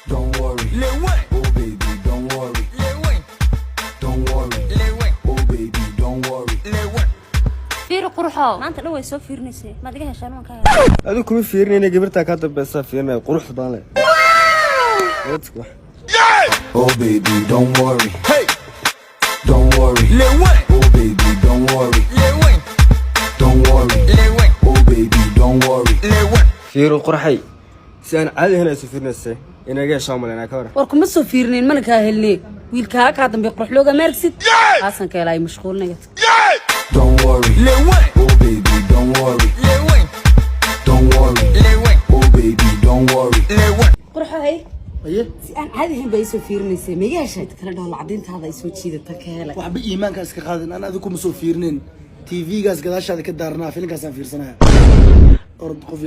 Don't worry. Oh baby, don't worry. Don't worry. Oh baby, don't worry. فيرو قروحه ما أنت لو يسوي فيرنسي ما تجيها شانون كان هذا كم فيرني أنا جبرتها كاتب بس فيرني قروح ضالة Oh baby, don't worry. Hey. Don't worry. Oh baby, don't worry. Don't worry. Oh baby, don't worry. فيرو قرحي سأنا عادي هنا يسافرنا السي إنا جاي شامل أنا كورة warkuma soo fiirneen mana kaa helnay wiilkaa kaa dambe qurux looga maarsid xasan ka ilaa mashquul nagad Don't worry. Oh baby, don't worry. Don't worry. Oh baby, don't worry. qurxahay ايه si aan caadi ahayn bay soo fiirinaysay ma yeeshay kala dhaw lacadiintaada ay soo jiidata ka helay waxba iimaankaas ka qaadan aan adigu ma soo fiirnin TV gaas gadaashaada ka daarnaa filinkaas aan fiirsanaa orod qof